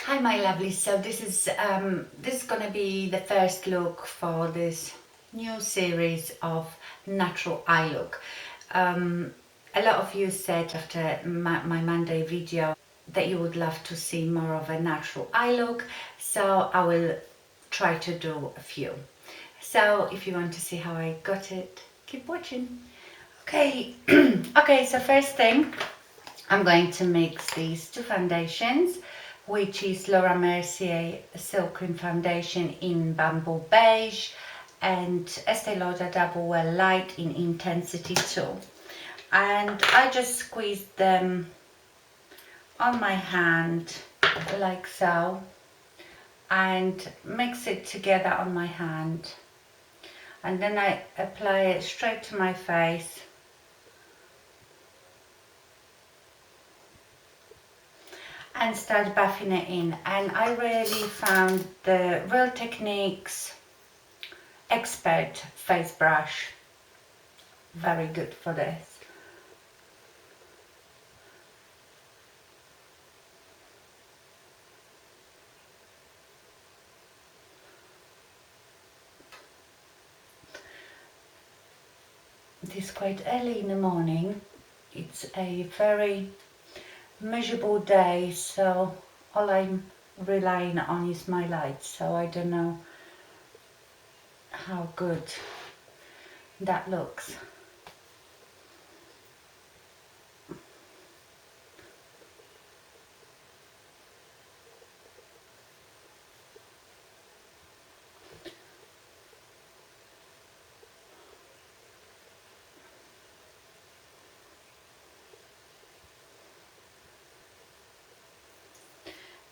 Hi my lovely, so this is gonna be the first look for this new series of natural eye look. A lot of you said after my Monday video that you would love to see more of a natural eye look, so I will try to do a few. So if you want to see how I got it, keep watching. Okay, okay, so first thing, I'm going to mix these two foundations, which is Laura Mercier Silk Cream Foundation in Bamboo Beige and Estee Lauder Double Light in Intensity 2. And I just squeezed them on my hand like so and mix it together on my hand. And then I apply it straight to my face. And start buffing it in, and I really found the Real Techniques Expert face brush very good for this. It is quite early in the morning. It's a very miserable day, so all I'm relying on is my light, so I don't know how good that looks.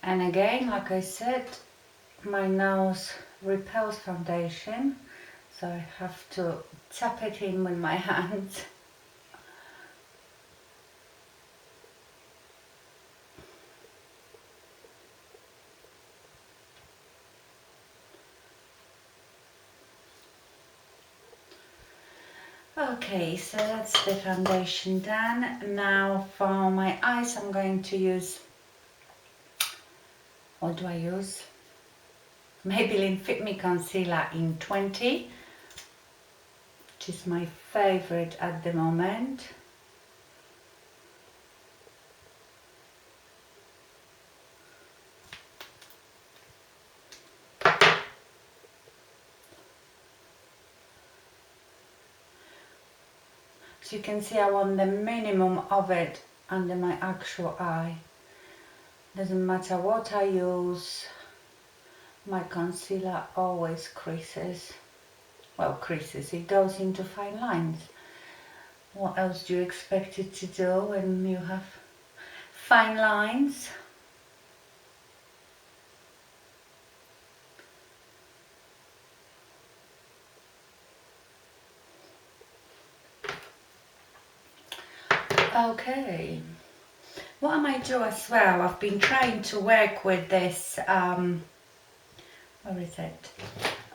And again, like I said, my nose repels foundation, so I have to tap it in with my hands. Okay, so that's the foundation done. Now for my eyes I'm going to use, what do I use? Maybelline Fit Me Concealer in 20, which is my favorite at the moment. So you can see I want the minimum of it under my actual eye. Doesn't matter what I use, my concealer always creases. Well, creases, it goes into fine lines. What else do you expect it to do when you have fine lines? Okay, what I might do as well, I've been trying to work with this, where is it?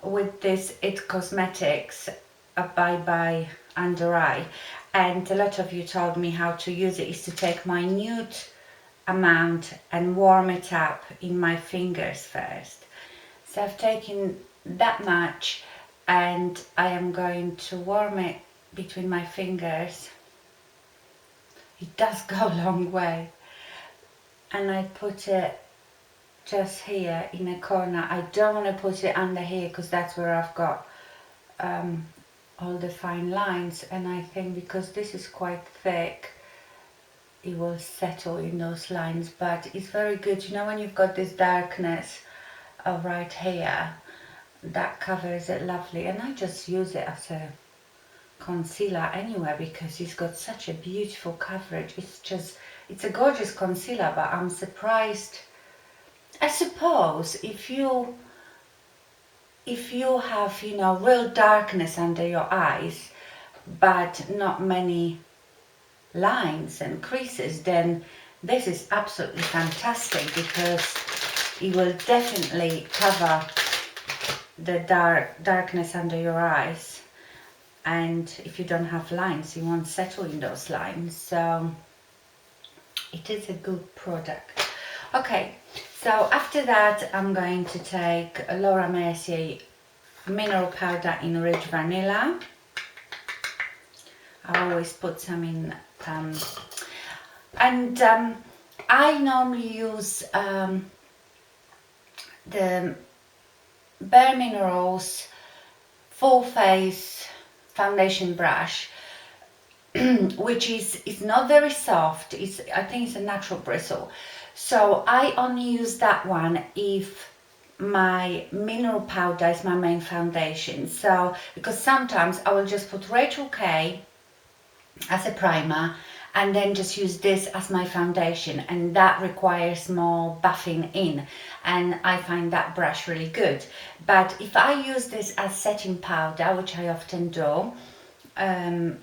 With this It Cosmetics Bye Bye Under Eye, and a lot of you told me how to use it is to take my nude amount and warm it up in my fingers first. So I've taken that much and I am going to warm it between my fingers. It does go a long way. And I put it just here in a corner. I don't want to put it under here because that's where I've got all the fine lines, and I think because this is quite thick it will settle in those lines, but it's very good, you know, when you've got this darkness right here, that covers it lovely. And I just use it as a concealer anywhere because it's got such a beautiful coverage. It's a gorgeous concealer, but I'm surprised. I suppose if you have, you know, real darkness under your eyes but not many lines and creases, then this is absolutely fantastic because it will definitely cover the darkness under your eyes, and if you don't have lines you won't settle in those lines, so it is a good product. Okay, So after that, I'm going to take a Laura Mercier mineral powder in Rich Vanilla. I always put some in, I normally use the Bare Minerals full face foundation brush, which is not very soft. I think it's a natural bristle. So I only use that one if my mineral powder is my main foundation. So because sometimes I will just put Rachel K as a primer and then just use this as my foundation, and that requires more buffing in, and I find that brush really good. But if I use this as setting powder, which I often do, then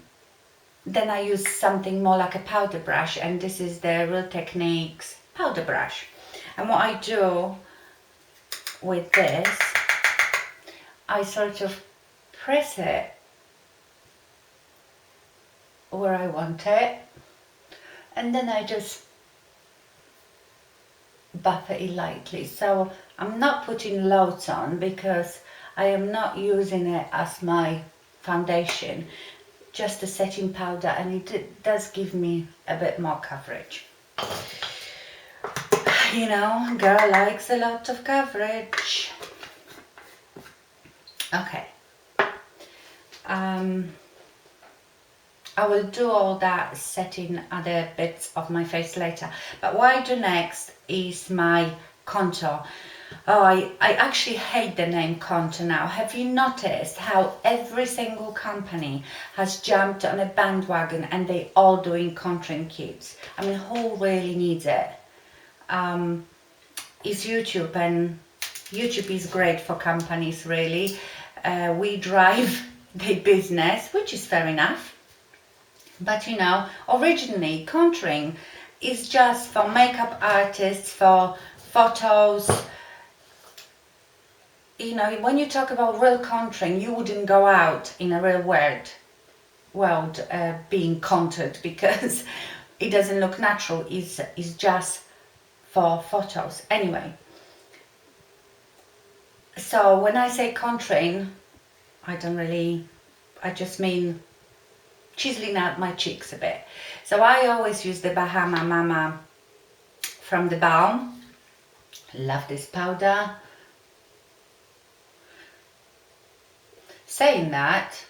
I use something more like a powder brush, and this is the Real Techniques powder brush. And what I do with this, I sort of press it where I want it, and then I just buff it lightly. So I'm not putting loads on because I am not using it as my foundation, just a setting powder, and it does give me a bit more coverage. You know, girl likes a lot of coverage. Okay. I will do all that setting other bits of my face later, but what I do next is my contour. Oh, I actually hate the name contour now. Have you noticed how every single company has jumped on a bandwagon and they all doing contouring kits? I mean, who really needs it? It's YouTube, and YouTube is great for companies, really. We drive the business, which is fair enough. But you know, originally contouring is just for makeup artists, for photos. You know, when you talk about real contouring, you wouldn't go out in a real world being contoured, because it doesn't look natural. It's just for photos. Anyway, so when I say contouring, I just mean chiseling out my cheeks a bit. So I always use the Bahama Mama from the Balm. Love this powder. Saying that,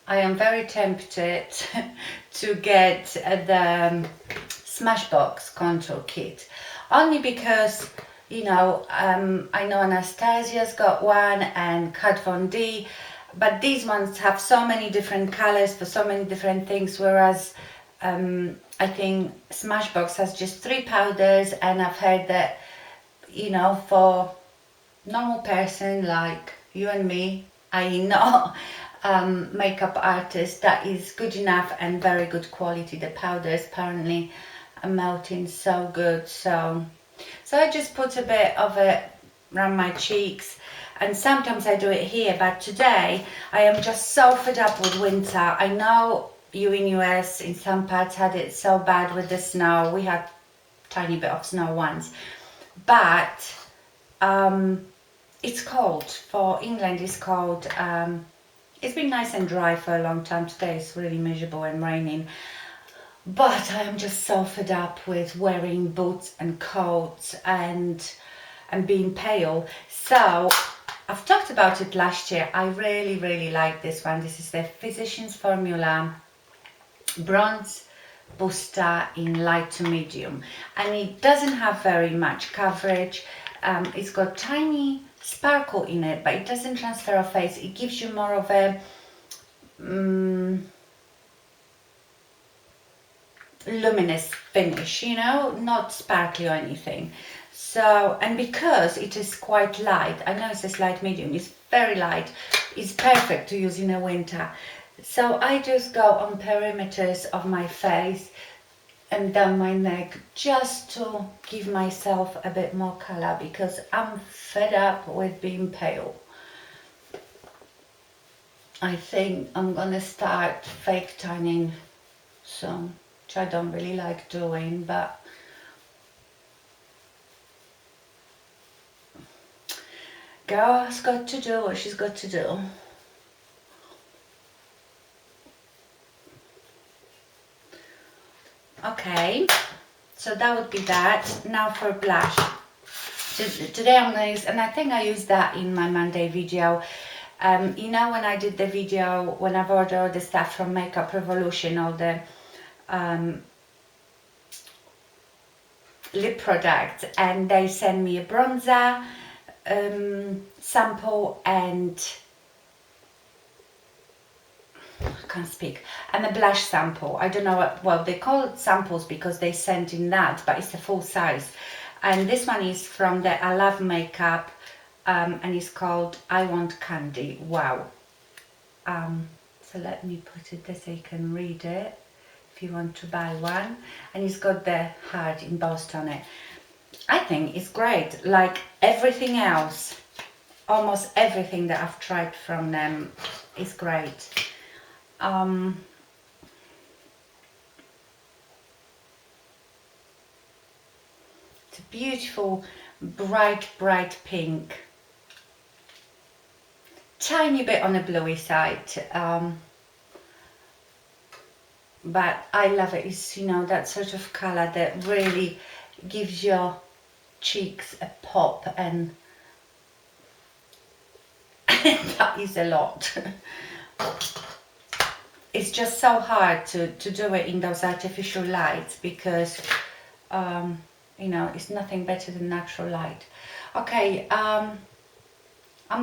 I am very tempted to get the Smashbox contour kit, only because, you know, I know Anastasia's got one and Kat Von D, but these ones have so many different colors for so many different things, whereas I think Smashbox has just 3 powders, and I've heard that, you know, for normal person like you and me, i.e. not makeup artist, that is good enough and very good quality. The powders apparently are melting so good, so I just put a bit of it around my cheeks, and sometimes I do it here, but today I am just so fed up with winter. I know you in US in some parts had it so bad with the snow. We had tiny bit of snow once, but it's cold. For England it's cold. It's been nice and dry for a long time. Today it's really miserable and raining, but I am just so fed up with wearing boots and coats and being pale. So I've talked about it last year. I really like this one. This is the Physicians Formula Bronze Booster in light to medium, and it doesn't have very much coverage. It's got tiny sparkle in it, but it doesn't transfer off face. It gives you more of a luminous finish, you know, not sparkly or anything. So, and because it is quite light, I know it says light medium, it's very light, it's perfect to use in the winter. So I just go on perimeters of my face and down my neck, just to give myself a bit more color, because I'm fed up with being pale. I think I'm gonna start fake tanning soon, which I don't really like doing, but girl has got to do what she's got to do. Okay, so that would be that. Now for blush. Today I'm going to use, and I think I used that in my Monday video. You know, when I did the video, when I've ordered all the stuff from Makeup Revolution, all the lip products, and they send me a bronzer sample and I can't speak, and a blush sample. I don't know what, well, they call it samples because they send in that, but it's a full size. And this one is from the I Love Makeup, and it's called I Want Candy. Wow. So let me put it there so you can read it if you want to buy one. And it's got the heart embossed on it. I think it's great. Like everything else, almost everything that I've tried from them is great. It's a beautiful, bright pink. Tiny bit on the bluey side, but I love it. It's, you know, that sort of color that really gives your cheeks a pop, and that is a lot. It's just so hard to do it in those artificial lights because you know, it's nothing better than natural light. Okay, I'm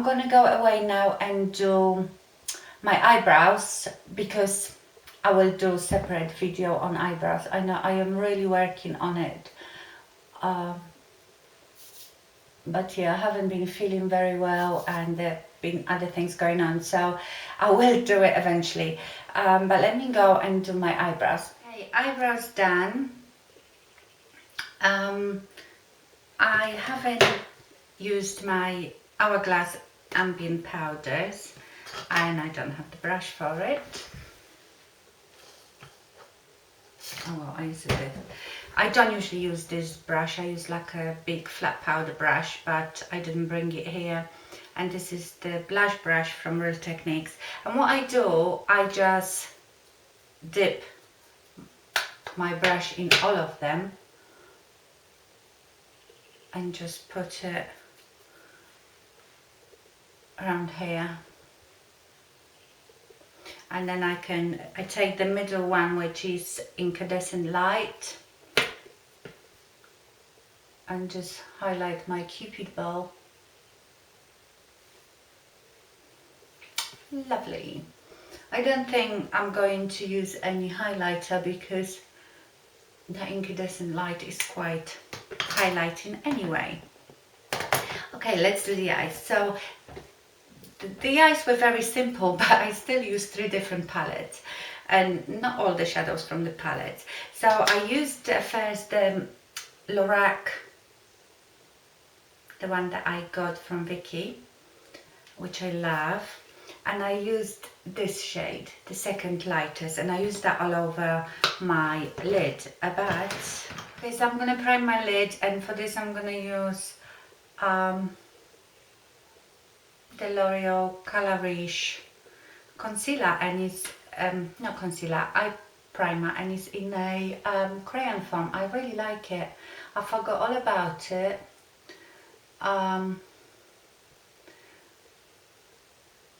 gonna go away now and do my eyebrows because I will do a separate video on eyebrows. I know I am really working on it, but yeah, I haven't been feeling very well and there have been other things going on, so I will do it eventually. But let me go and do my eyebrows. Okay, eyebrows done. I haven't used my Hourglass ambient powders and I don't have the brush for it. Oh well, I use it. I don't usually use this brush. I use like a big flat powder brush, but I didn't bring it here. And this is the blush brush from Real Techniques. And what I do, I just dip my brush in all of them and just put it around here. And then I take the middle one, which is incandescent light, and just highlight my cupid bow. Lovely. I don't think I'm going to use any highlighter because the incandescent light is quite highlighting anyway. Okay, let's do the eyes. So the eyes were very simple, but I still used 3 different palettes and not all the shadows from the palettes. So I used first the Lorac, the one that I got from Vicky, which I love, and I used this shade, the second lightest, and I used that all over my lid. But okay, so I'm going to prime my lid, and for this I'm going to use the L'Oreal Color Riche concealer, and it's not concealer, eye primer, and it's in a crayon form. I really like it. I forgot all about it.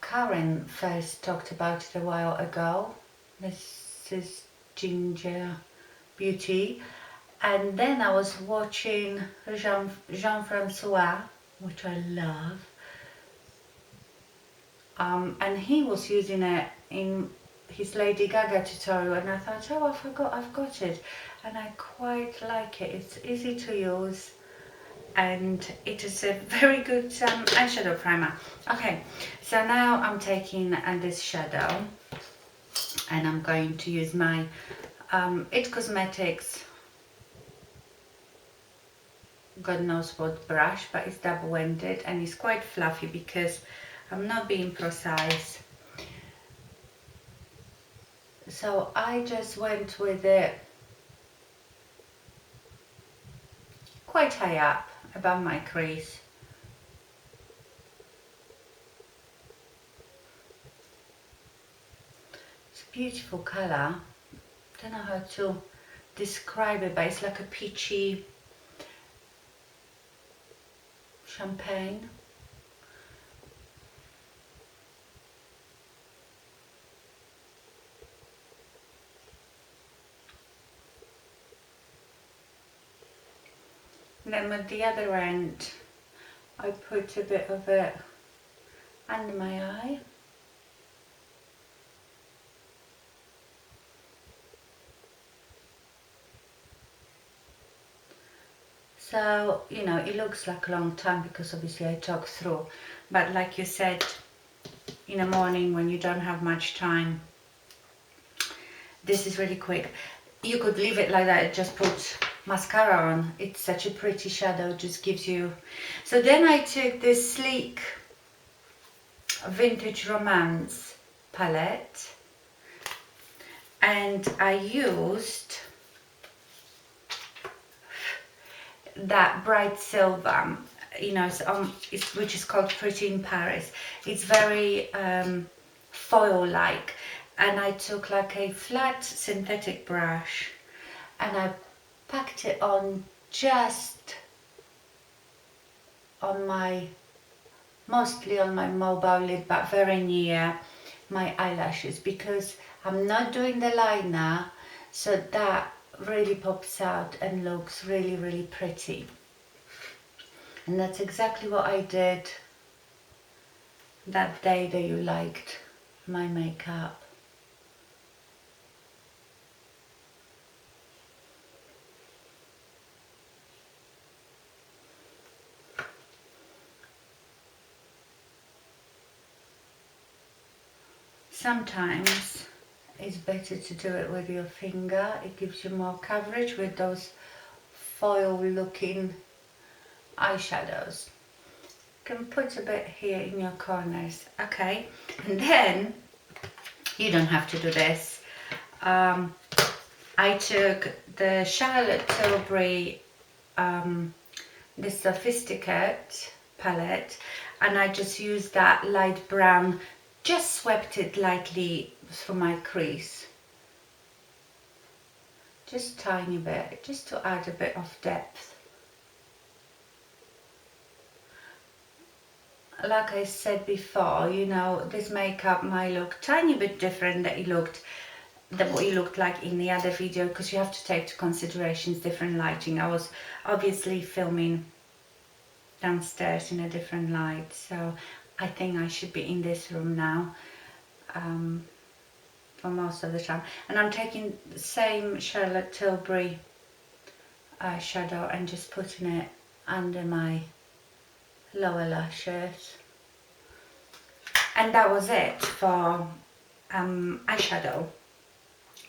Karen first talked about it a while ago. This is Ginger Beauty, and then I was watching Jean-Francois, which I love, and he was using it in his Lady Gaga tutorial, and I thought, oh, I forgot I've got it, and I quite like it. It's easy to use and it is a very good eyeshadow primer. Okay, so now I'm taking this shadow and I'm going to use my It Cosmetics, God knows what brush, but it's double-ended and it's quite fluffy because I'm not being precise. So I just went with it quite high up above my crease. beautiful colour. Don't know how to describe it, but it's like a peachy champagne. And then with the other end, I put a bit of it under my eye. So, you know, it looks like a long time because obviously I talk through, but like you said, in the morning when you don't have much time, this is really quick. You could leave it like that, just put mascara on. It's such a pretty shadow, just gives you. So then I took this sleek Vintage Romance palette and I used that bright silver, you know, which is called Pretty in Paris. It's very foil-like, and I took like a flat synthetic brush and I packed it on just on my, mostly on my mobile lid, but very near my eyelashes, because I'm not doing the liner, so that really pops out and looks really, really pretty. And that's exactly what I did that day that you liked my makeup. Sometimes it's better to do it with your finger. It gives you more coverage with those foil looking eyeshadows. You can put a bit here in your corners, okay? And then you don't have to do this. I took the Charlotte Tilbury the Sophisticate palette, and I just used that light brown, just swept it lightly through my crease, just tiny bit, just to add a bit of depth. Like I said before, you know, this makeup might look tiny bit different than what it looked like in the other video, because you have to take to considerations different lighting. I was obviously filming downstairs in a different light, so I think I should be in this room now for most of the time. And I'm taking the same Charlotte Tilbury eyeshadow and just putting it under my lower lashes. And that was it for eyeshadow.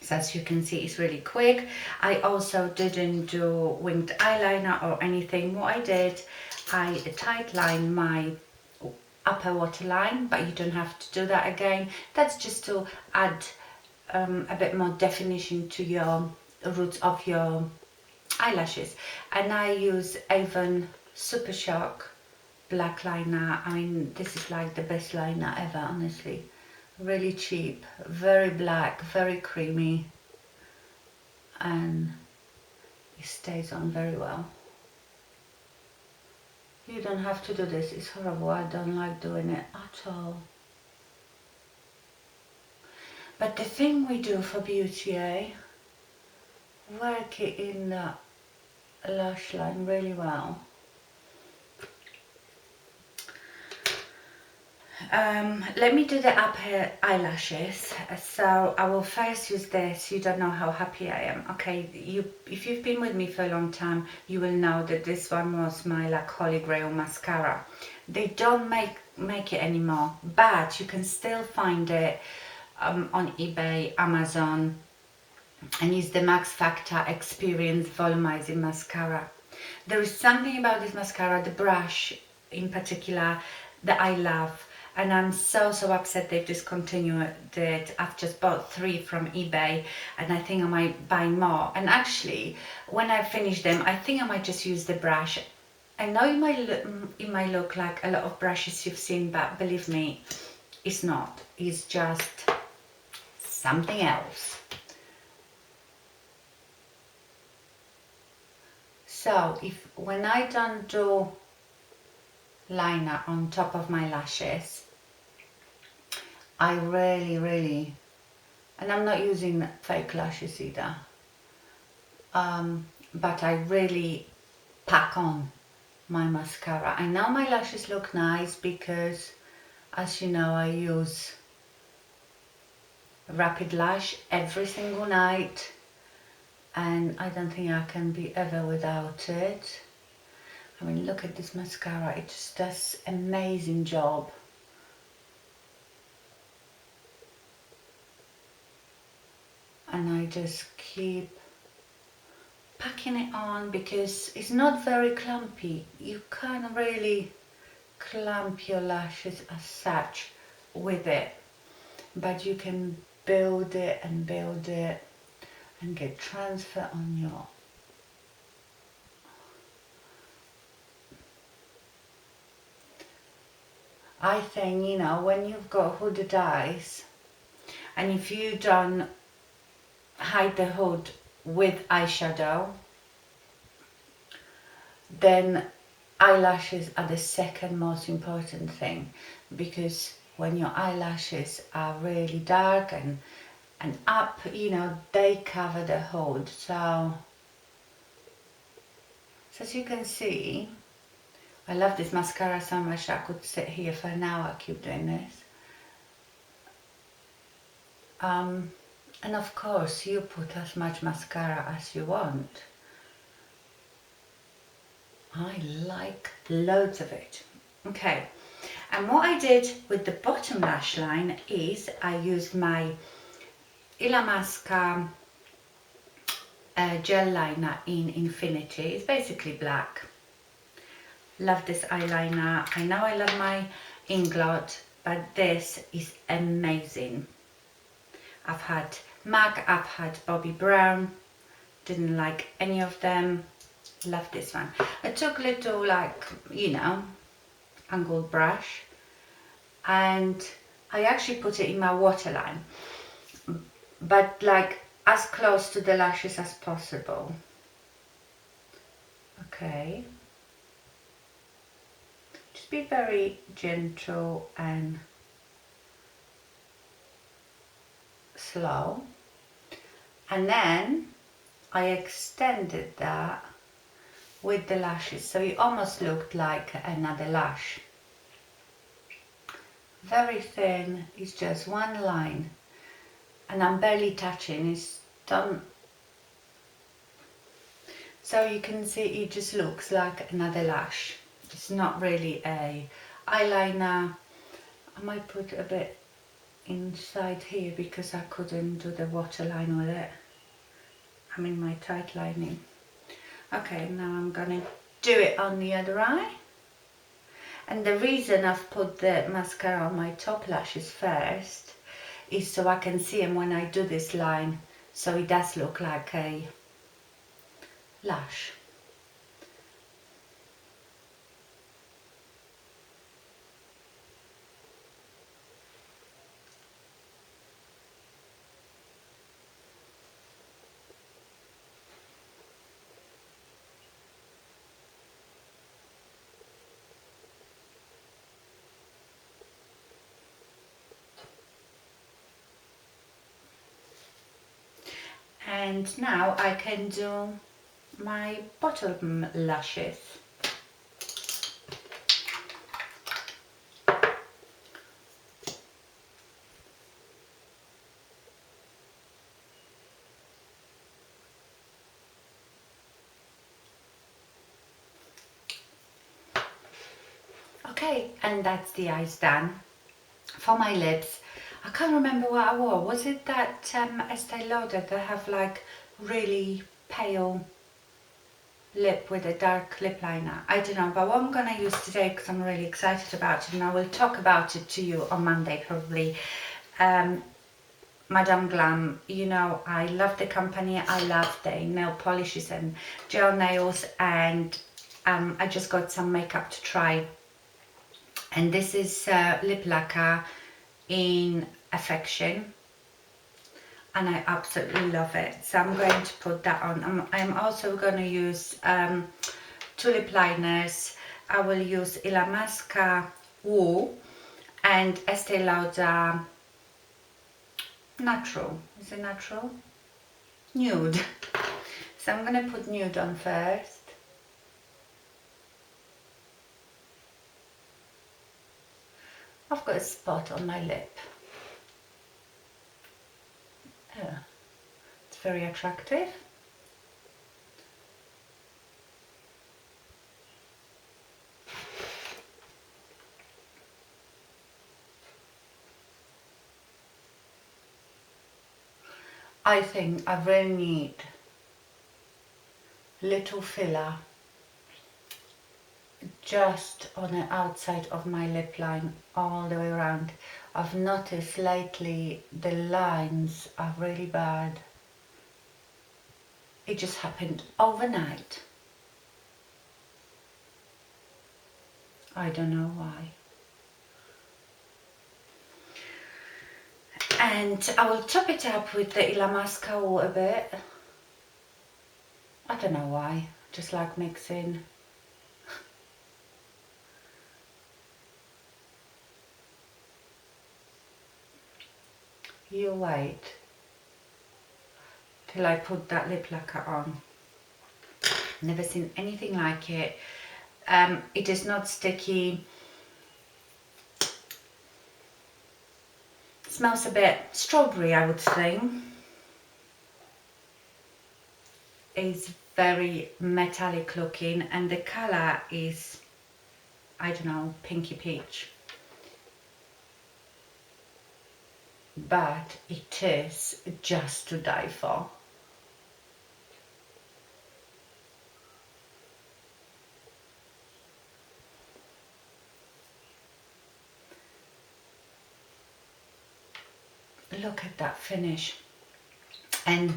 So as you can see, it's really quick. I also didn't do winged eyeliner or anything. What I did, I tight lined my upper waterline, but you don't have to do that again. That's just to add a bit more definition to your roots of your eyelashes. And I use Avon Super Shock black liner. I mean, this is like the best liner ever, honestly. Really cheap, very black, very creamy, and it stays on very well. You don't have to do this, it's horrible, I don't like doing it at all. But the thing we do for beauty, work it in the lash line really well. Let me do the upper eyelashes. So I will first use this. You don't know how happy I am. Okay, if you've been with me for a long time, you will know that this one was my Lacquer Grwm mascara. They don't make it anymore, but you can still find it on eBay, Amazon, and it's the MaxFactor xperience volumizing mascara. There is something about this mascara, the brush in particular, that I love. And I'm so upset they've discontinued it. I've just bought 3 from eBay, and I think I might buy more. And actually, when I finish them, I think I might just use the brush. I know it might look like a lot of brushes you've seen, but believe me, it's not. It's just something else. So when I don't do liner on top of my lashes, I really, and I'm not using fake lashes either, but I really pack on my mascara. I know my lashes look nice because, as you know, I use Rapid Lash every single night, and I don't think I can be ever without it. I mean, look at this mascara, it just does an amazing job. And I just keep packing it on because it's not very clumpy. You can't really clump your lashes as such with it, but you can build it and get transfer on your I think, you know, when you've got hooded eyes, and if you don't hide the hood with eyeshadow, then eyelashes are the second most important thing, because when your eyelashes are really dark and up, you know, they cover the hood. So as you can see, I love this mascara so much I could sit here for an hour, keep doing this. And of course you put as much mascara as you want. I like loads of it. Okay, and what I did with the bottom lash line is I used my Illamasqua gel liner in Infinity. It's basically black. Love this eyeliner. I know I love my Inglot, but this is amazing. I've had MAC, I've had Bobbi Brown, didn't like any of them. Love this one. I took a little, like, you know, angled brush, and I actually put it in my waterline, but like as close to the lashes as possible. Okay. Just be very gentle and slow. And then I extended that with the lashes, so it almost looked like another lash. Very thin, it's just one line, and I'm barely touching, it's done. So you can see it just looks like another lash. It's not really a eyeliner. I might put a bit inside here because I couldn't do the waterline with it. I'm in my tight lining. Okay, now I'm gonna do it on the other eye. And the reason I've put the mascara on my top lashes first is so I can see them when I do this line, so it does look like a lash. And now I can do my bottom lashes. Okay, and that's the eyes done. For my lips, I can't remember what I wore. Was it that Estee Lauder that have like really pale lip with a dark lip liner? I don't know, but what I'm gonna use today, because I'm really excited about it, and I will talk about it to you on Monday probably. Madame Glam, you know, I love the company, I love the nail polishes and gel nails, and I just got some makeup to try. And this is lip lacquer in Affection. and I absolutely love it. So I'm going to put that on. I'm also going to use 2 lip liners. I will use Illamasqua Wool and Estee Lauder Natural. Is it Natural? Nude. So I'm going to put Nude on first. I've got a spot on my lip. Oh, it's very attractive. I think I really need little filler just on the outside of my lip line all the way around. I've noticed lately the lines are really bad. It just happened overnight. I don't know why. And I will top it up with the Illamasqua Wool a bit. I don't know why, just like mixing. You wait till I put that lip lacquer on. Never seen anything like it. It is not sticky. Smells a bit strawberry, I would say. It's very metallic looking, and the color is, I don't know, pinky peach. But it is just to die for. Look at that finish. And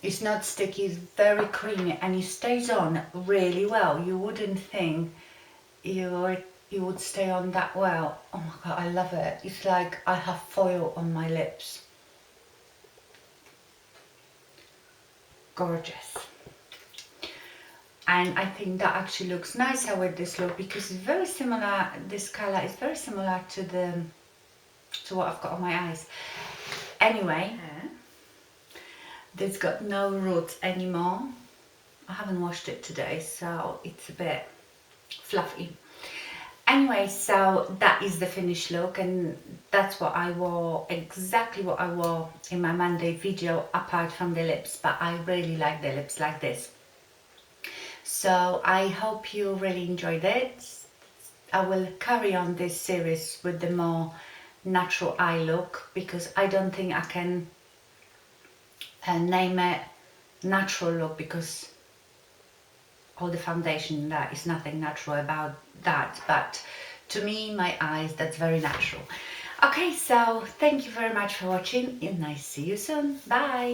it's not sticky, it's very creamy, and it stays on really well. You wouldn't think you would stay on that well. Oh my god, I love it. It's like I have foil on my lips. Gorgeous. And I think that actually looks nicer with this look, because it's very similar, this color is very similar to what I've got on my eyes. Anyway, this got no roots anymore. I haven't washed it today, so it's a bit fluffy. Anyway, so that is the finished look, and that's what I wore, exactly what I wore in my Monday video, apart from the lips. But I really like the lips like this. So I hope you really enjoyed it. I will carry on this series with the more natural eye look, because I don't think I can name it natural look, because all the foundation, that is nothing natural about that, but to me, my eyes, that's very natural. Okay, so thank you very much for watching, and I see you soon. Bye.